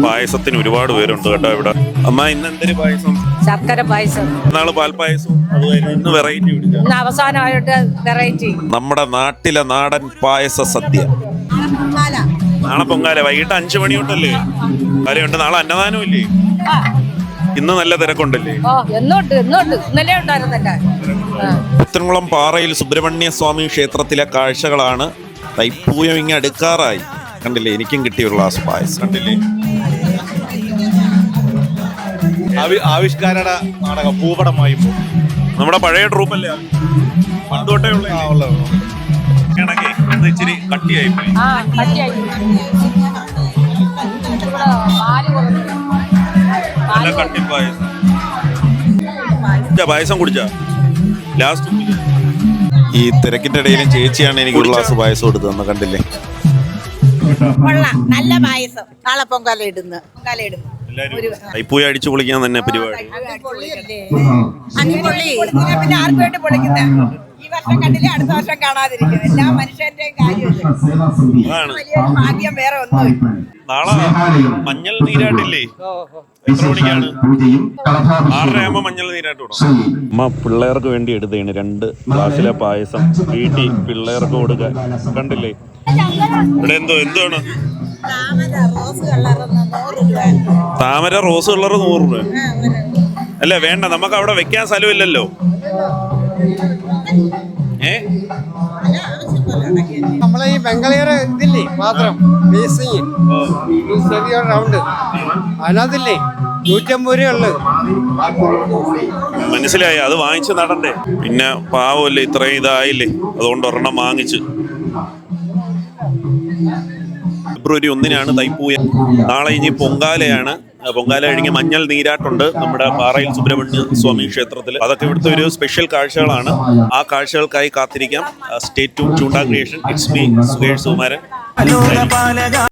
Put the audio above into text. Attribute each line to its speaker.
Speaker 1: പായസത്തിന് ഒരുപാട് പേരുണ്ട് കേട്ടോ ഇവിടെ. അമ്മ ഇന്ന് എന്തൊരു പായസം?
Speaker 2: ശർക്കര പായസം.
Speaker 1: നാളെ പാൽപ്പായസം. ഇന്ന് വെറൈറ്റി പിടിക്കാം.
Speaker 2: ഇന്ന് അവസാനമായിട്ട് വെറൈറ്റി.
Speaker 1: നമ്മുടെ നാട്ടിലെ നാടൻ പായസ സദ്യ. നാളെ പൊങ്കാല വൈകിട്ട് 5 മണി തൊട്ടല്ലേ കാര്യമുണ്ട്. നാളെ അന്നദാനം ഇല്ലേ? ഇന്ന് നല്ല തിരക്കുണ്ടല്ലേ?
Speaker 2: ഇന്നലെ ഉണ്ടായിരുന്നല്ലേ.
Speaker 1: പുത്തൻകുളം പാറയിൽ സുബ്രഹ്മണ്യ സ്വാമി ക്ഷേത്രത്തിലെ കാഴ്ചകളാണ്. തൈപ്പൂയം ഇങ്ങ് അടുക്കാറായി. കണ്ടില്ലേ, എനിക്കും കിട്ടിയ ഒരു ഗ്ലാസ് പായസം കണ്ടില്ലേ.
Speaker 3: ആവിഷ്കാര നാടകം ഭൂപടമായി
Speaker 1: നമ്മുടെ പഴയ ട്രൂപ്പല്ലേ പണ്ടോട്ടേ ഉള്ള ഇച്ചിരി കട്ടിയായി പോയി. നല്ല കട്ടി പായസം. പായസം കുടിച്ച ലാസ്റ്റ് ഈ തിരക്കിന്റെ ഇടയിലും ചേച്ചിയാണ് എനിക്ക് ഒരു ഗ്ലാസ് പായസം എടുത്തു തന്നെ കണ്ടില്ലേ.
Speaker 4: നല്ല പായസം. നാളെ പൊങ്കാല ഇടുന്നു.
Speaker 1: തൈപ്പൂയ അടിച്ചു പൊളിക്കാൻ തന്നെ പരിപാടി.
Speaker 4: പിന്നെ ആർക്ക് വേണ്ടി പൊളിക്കുന്നത്? ഈ വർഷം കണ്ടില്ലേ, അടുത്ത വർഷം കാണാതിരിക്കും. എല്ലാ മനുഷ്യന്റെയും കാര്യം ഭാഗ്യം വേറെ ഒന്നും.
Speaker 1: നാളെ മഞ്ഞൾ നീരാട്ടില്ലേ? എത്ര മണിക്കാണ്? 6:30 മഞ്ഞൾ നീരാട്ട് കൊടുക്കും. അമ്മ പിള്ളേർക്ക് വേണ്ടി എടുത്തതാണ് 2 ഗ്ലാസ്സിലെ പായസം. വീട്ടിൽ പിള്ളേർക്ക് കൊടുക്കാൻ കണ്ടില്ലേ. ഇവിടെ എന്താണ് താമര റോസ് കളർ 100 രൂപ അല്ല വേണ്ട, നമുക്ക് അവിടെ വെക്കാൻ സ്ഥലമില്ലല്ലോ.
Speaker 5: നമ്മളെ ഈ ബംഗളൂര് ഇതില്ലേ പാത്രം ചെറിയ റൗണ്ട് അതിനകത്തില്ലേ 150 രൂപ ഉള്ളത്.
Speaker 1: മനസ്സിലായി, അത് വാങ്ങിച്ച് നടണ്ടേ. പിന്നെ പാവല്ലേ ഇത്രയും ഇതായില്ലേ, അതുകൊണ്ട് ഒരെണ്ണം വാങ്ങിച്ച്. ഫെബ്രുവരി 1-നാണ് തൈപ്പൂയം. നാളെ ഇനി പൊങ്കാലയാണ്. പൊങ്കാല കഴിഞ്ഞ് മഞ്ഞൾ നീരാട്ടുണ്ട് നമ്മുടെ പാറയിൽ സുബ്രഹ്മണ്യ സ്വാമി ക്ഷേത്രത്തിൽ. അതൊക്കെ ഇവിടുത്തെ ഒരു സ്പെഷ്യൽ കാഴ്ചകളാണ്. ആ കാഴ്ചകൾക്കായി കാത്തിരിക്കാം. സ്റ്റേ ട്യൂൺ ചൂണ്ട creation. It's me Sukesh Sukumaran.